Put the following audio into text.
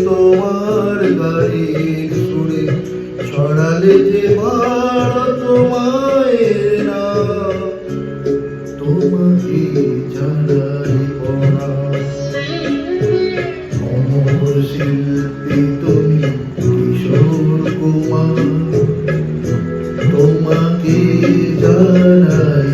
তোমার গাড়ির সুরে ছড়ালে যে বার তোমায় না, তোমাকে জানাই প্রণাম। অমর শিল্পী তুমি কিশোর কুমার, তোমাকে জানাই